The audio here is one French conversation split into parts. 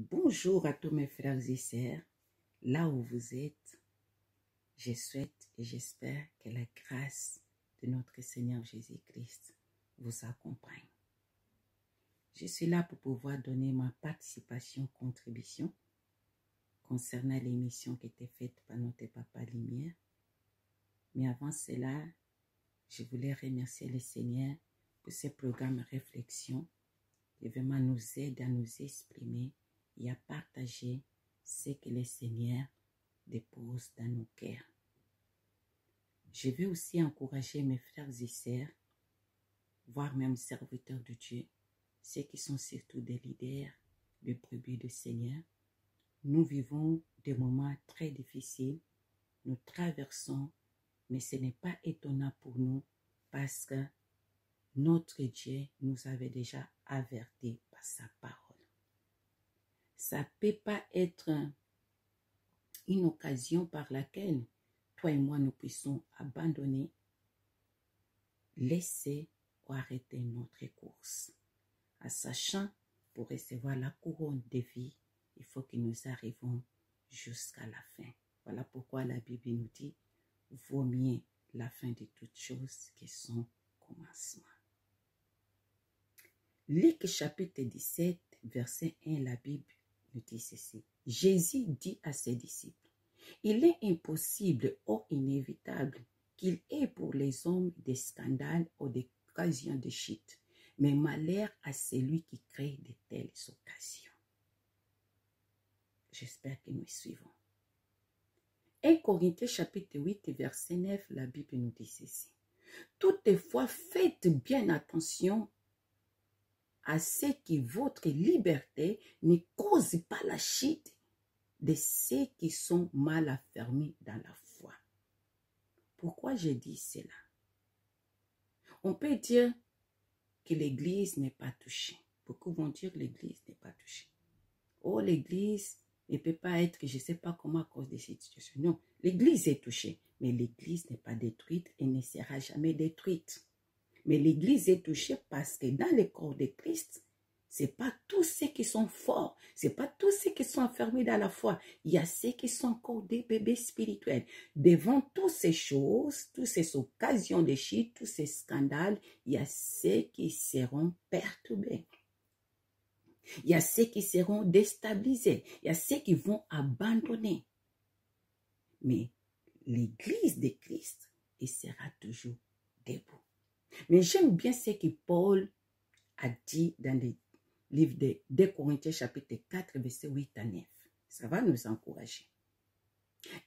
Bonjour à tous mes frères et sœurs, là où vous êtes. Je souhaite et j'espère que la grâce de notre Seigneur Jésus-Christ vous accompagne. Je suis là pour pouvoir donner ma contribution concernant l'émission qui était faite par notre Papa Lumière. Mais avant cela, je voulais remercier le Seigneur pour ce programme réflexion qui vraiment nous aide à nous exprimer et à partager ce que le Seigneur dépose dans nos cœurs. Je veux aussi encourager mes frères et sœurs, voire même serviteurs de Dieu, ceux qui sont surtout des leaders, des brebis du Seigneur. Nous vivons des moments très difficiles, nous traversons, mais ce n'est pas étonnant pour nous parce que notre Dieu nous avait déjà avertis par sa parole. Ça ne peut pas être une occasion par laquelle toi et moi nous puissions abandonner, laisser ou arrêter notre course. En sachant, pour recevoir la couronne de vie, il faut que nous arrivions jusqu'à la fin. Voilà pourquoi la Bible nous dit, vaut mieux la fin de toutes choses que son commencement. Luc chapitre 17, verset 1, la Bible nous dit ceci. Jésus dit à ses disciples, il est impossible ou inévitable qu'il ait pour les hommes des scandales ou des occasions de chute, mais malheur à celui qui crée de telles occasions. J'espère que nous suivons. 1 Corinthiens chapitre 8, verset 9, la Bible nous dit ceci. Toutefois, faites bien attention à ce que votre liberté ne cause pas la chute de ceux qui sont mal affermis dans la foi. Pourquoi je dis cela? On peut dire que l'Église n'est pas touchée. Beaucoup vont dire que l'Église n'est pas touchée. Oh, l'Église ne peut pas être, je ne sais pas comment à cause de cette situation. Non, l'Église est touchée, mais l'Église n'est pas détruite et ne sera jamais détruite. Mais l'Église est touchée parce que dans le corps de Christ, ce n'est pas tous ceux qui sont forts, ce n'est pas tous ceux qui sont enfermés dans la foi. Il y a ceux qui sont encore des bébés spirituels. Devant toutes ces choses, toutes ces occasions de chute, tous ces scandales, il y a ceux qui seront perturbés. Il y a ceux qui seront déstabilisés. Il y a ceux qui vont abandonner. Mais l'Église de Christ, il sera toujours debout. Mais j'aime bien ce que Paul a dit dans le livre de 2 Corinthiens chapitre 4, verset 8 à 9. Ça va nous encourager.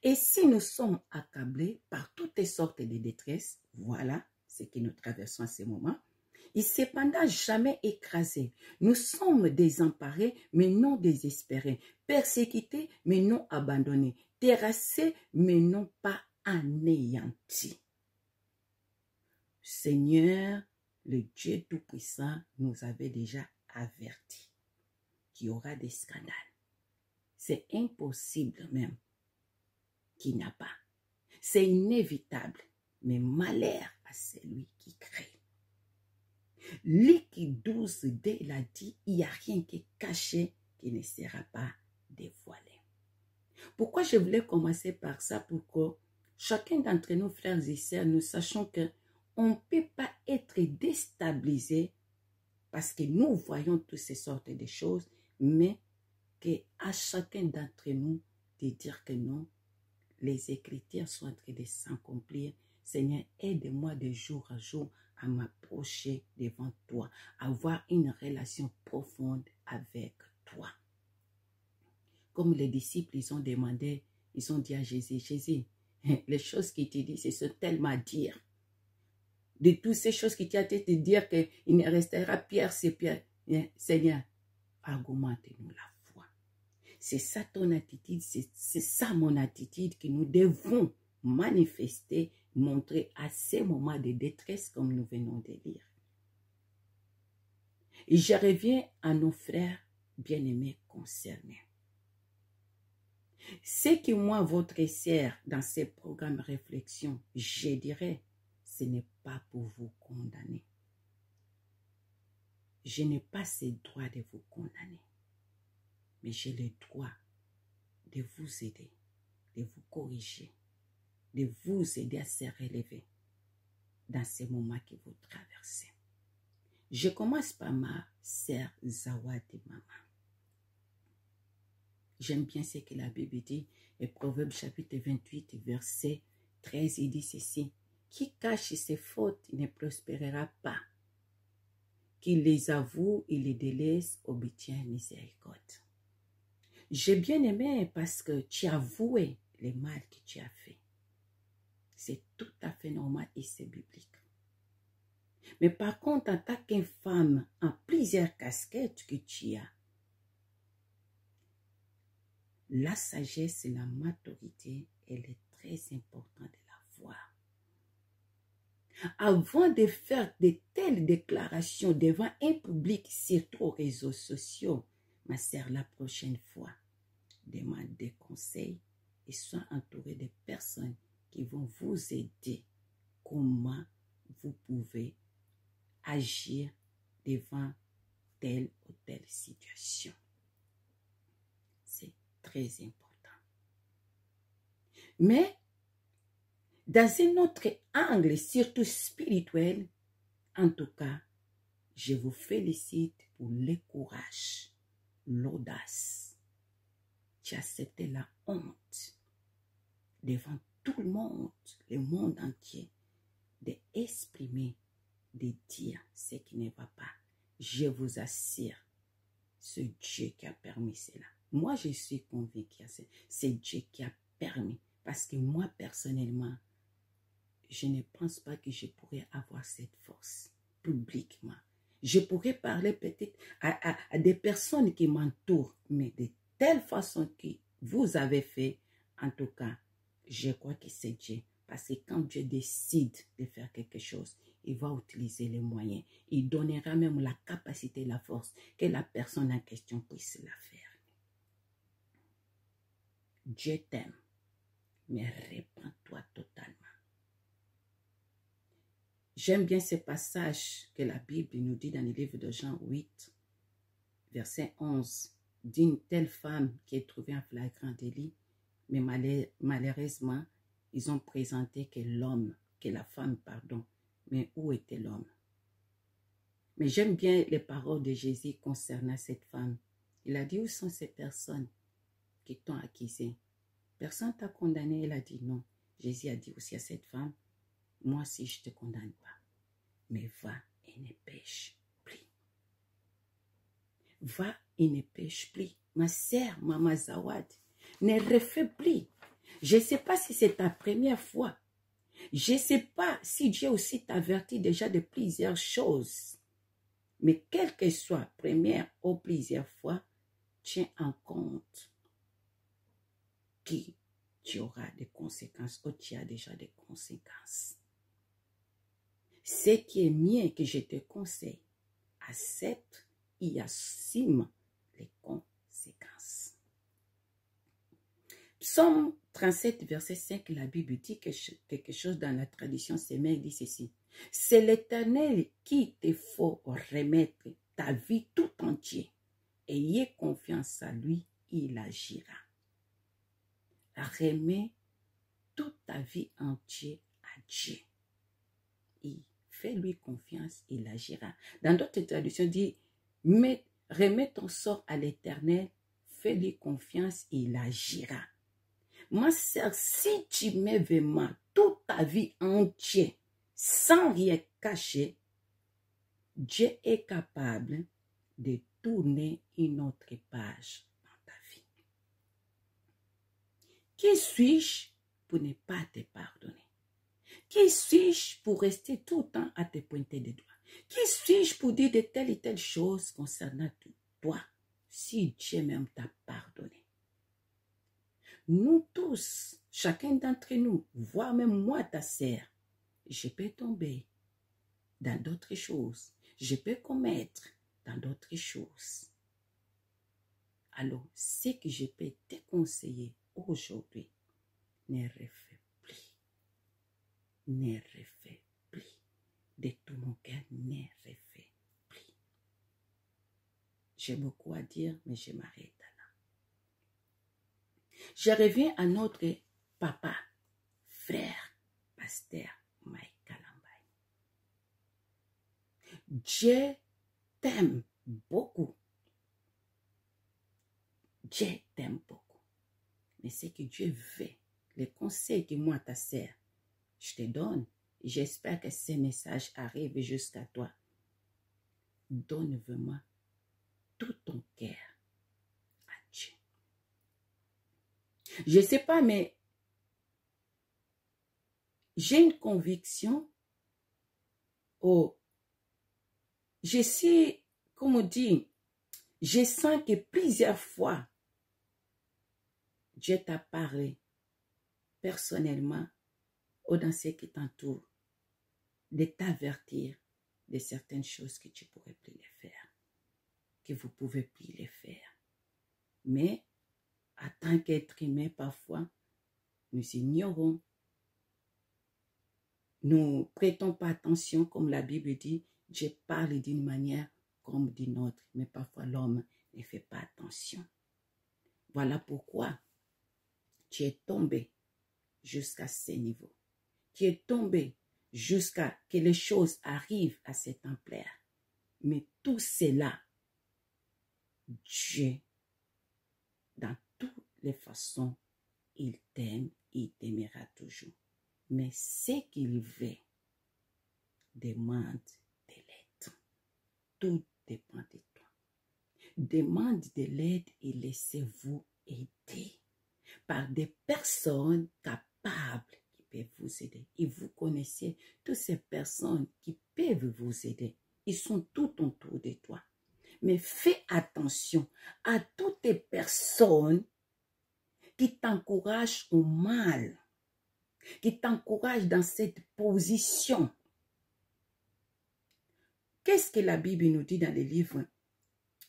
Et si nous sommes accablés par toutes sortes de détresse, voilà ce que nous traversons à ce moment, et cependant jamais écrasés. Nous sommes désemparés, mais non désespérés, persécutés, mais non abandonnés, terrassés, mais non pas anéantis. Seigneur, le Dieu Tout-Puissant, nous avait déjà avertis qu'il y aura des scandales. C'est impossible même qu'il n'y a pas. C'est inévitable, mais malheur à celui qui crée. Luc 12, dès il a dit, il n'y a rien qui est caché qui ne sera pas dévoilé. Pourquoi je voulais commencer par ça? Pour que chacun d'entre nous, frères et sœurs, nous sachions que on ne peut pas être déstabilisé parce que nous voyons toutes ces sortes de choses, mais qu'à chacun d'entre nous de dire que non, les Écritures sont en train de s'accomplir. Seigneur, aide-moi de jour à jour à m'approcher devant toi, à avoir une relation profonde avec toi. Comme les disciples, ils ont demandé, ils ont dit à Jésus, Jésus, les choses qu'il te dit, ce sont tellement à dire. De toutes ces choses qui t'ont été dire qu'il ne restera pierre sur pierre. Seigneur, augmente-nous la foi. C'est ça ton attitude, c'est ça mon attitude que nous devons manifester, montrer à ces moments de détresse comme nous venons de lire. Et je reviens à nos frères bien-aimés concernés. Ce que moi, votre sœur, dans ces programmes réflexion, je dirais, ce n'est pas pour vous condamner. Je n'ai pas ce droit de vous condamner. mais j'ai le droit de vous aider, de vous corriger, de vous aider à se relever dans ces moments que vous traversez. Je commence par ma sœur Zawadi Maman. J'aime bien ce que la Bible dit, et Proverbe chapitre 28, verset 13, il dit ceci: qui cache ses fautes ne prospérera pas. Qui les avoue et les délaisse obtient miséricorde. J'ai bien aimé parce que tu as avoué les mal que tu as fait. C'est tout à fait normal et c'est biblique. Mais par contre, en tant qu'une femme en plusieurs casquettes que tu as, la sagesse et la maturité, elle est très importante de la voir. Avant de faire de telles déclarations devant un public, surtout aux réseaux sociaux, ma sœur, la prochaine fois, demande des conseils et sois entouré de personnes qui vont vous aider comment vous pouvez agir devant telle ou telle situation. C'est très important. Mais dans un autre angle, surtout spirituel, en tout cas, je vous félicite pour le courage, l'audace. Tu acceptes la honte devant tout le monde entier, d'exprimer, de dire ce qui ne va pas. Je vous assure, c'est Dieu qui a permis cela. Moi, je suis convaincue, c'est Dieu qui a permis. Parce que moi, personnellement, je ne pense pas que je pourrais avoir cette force publiquement. Je pourrais parler peut-être à des personnes qui m'entourent, mais de telle façon que vous avez fait, en tout cas, je crois que c'est Dieu. Parce que quand Dieu décide de faire quelque chose, il va utiliser les moyens. Il donnera même la capacité et la force que la personne en question puisse la faire. Dieu t'aime, mais répands-toi totalement. J'aime bien ce passage que la Bible nous dit dans le livre de Jean 8, verset 11, d'une telle femme qui est trouvée en flagrant délit, mais malheureusement, ils ont présenté que la femme, mais où était l'homme? Mais j'aime bien les paroles de Jésus concernant cette femme. Il a dit, où sont ces personnes qui t'ont accusé? Personne t'a condamné. Elle a dit non. Jésus a dit aussi à cette femme, moi aussi je ne te condamne pas, mais va et ne pêche plus. Va et ne pêche plus. Ma sœur, Maman Zawad, ne refais plus. Je ne sais pas si c'est ta première fois. Je ne sais pas si Dieu aussi t'avertit déjà de plusieurs choses. Mais quelle que soit première ou plusieurs fois, tiens en compte que tu auras des conséquences ou tu as déjà des conséquences. Ce qui est mieux que je te conseille, accepte et assume les conséquences. Psaume 37, verset 5, la Bible dit quelque chose dans la tradition sémée, il dit ceci. C'est l'Éternel qui te faut remettre ta vie tout entière. Ayez confiance à lui, il agira. Remets toute ta vie entière à Dieu. Et fais-lui confiance, il agira. Dans d'autres traductions, dit, remets ton sort à l'Éternel, fais-lui confiance, il agira. Ma sœur, si tu mets vraiment toute ta vie entière, sans rien cacher, Dieu est capable de tourner une autre page dans ta vie. Qui suis-je pour ne pas te pardonner? Qui suis-je pour rester tout le temps à te pointer des doigts? Qui suis-je pour dire de telles et telles choses concernant toi, si Dieu même t'a pardonné? Nous tous, chacun d'entre nous, voire même moi, ta sœur, je peux tomber dans d'autres choses. Je peux commettre dans d'autres choses. Alors, ce que je peux te conseiller aujourd'hui, ne refais plus. Ne refais plus. De tout mon cœur, ne refais plus. J'ai beaucoup à dire, mais je m'arrête là. Je reviens à notre papa, frère, pasteur Mike Kalambay. Dieu t'aime beaucoup. Dieu t'aime beaucoup. Mais ce que Dieu veut, les conseils que moi, ta sœur, je te donne, j'espère que ces messages arrivent jusqu'à toi. Donne vraiment tout ton cœur à Dieu. Je ne sais pas, mais j'ai une conviction. Oh, je sais, comme on dit, je sens que plusieurs fois, Dieu t'a parlé personnellement ou dans ce qui t'entoure, de t'avertir de certaines choses que tu pourrais plus les faire, que vous pouvez plus les faire. Mais, en tant qu'être humain, parfois, nous ignorons. Nous prêtons pas attention, comme la Bible dit, Dieu parle d'une manière comme d'une autre, mais parfois l'homme ne fait pas attention. Voilà pourquoi tu es tombé jusqu'à ce niveau. Tu es tombé jusqu'à que les choses arrivent à cette ampleur. Mais tout cela, Dieu, dans toutes les façons, il t'aime, il t'aimera toujours. Mais ce qu'il veut demande de l'aide. Tout dépend de toi. Demande de l'aide et laissez-vous aider par des personnes capables qui peuvent vous aider. Et vous connaissez toutes ces personnes qui peuvent vous aider. Ils sont tout autour de toi. Mais fais attention à toutes les personnes qui t'encouragent au mal, qui t'encouragent dans cette position. Qu'est-ce que la Bible nous dit dans le livre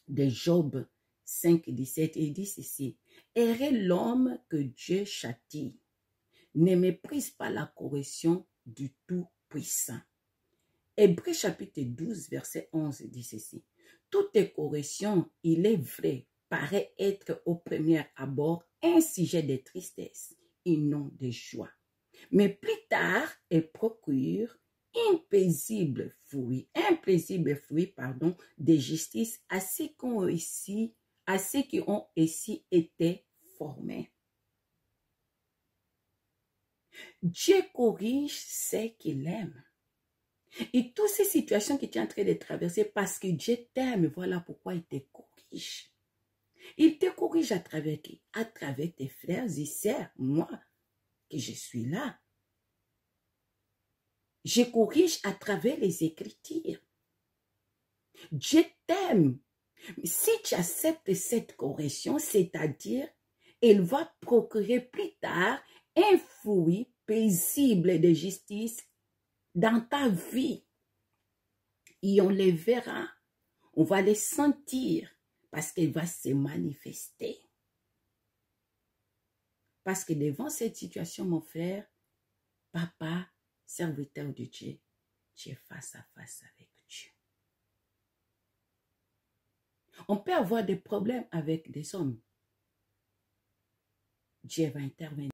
de Job 5, 17? Il dit ceci: errez l'homme que Dieu châtie, ne méprise pas la correction du Tout-Puissant. Hébreux chapitre 12, verset 11 dit ceci: toute correction, il est vrai, paraît être au premier abord un sujet de tristesse et non de joie. Mais plus tard, elle procure un paisible fruit de justice à ceux qui ont ici été formés. Dieu corrige ce qu'il aime. Et toutes ces situations que tu es en train de traverser, parce que Dieu t'aime, voilà pourquoi il te corrige. Il te corrige à travers qui? À travers tes frères et sœurs, moi, que je suis là. Je corrige à travers les Écritures. Dieu t'aime. Si tu acceptes cette correction, c'est-à-dire, elle va procurer plus tard un fruit paisible de justice dans ta vie. Et on les verra, on va les sentir parce qu'elle va se manifester. Parce que devant cette situation, mon frère, papa, serviteur de Dieu, tu es face à face avec Dieu. On peut avoir des problèmes avec des hommes. Dieu va intervenir.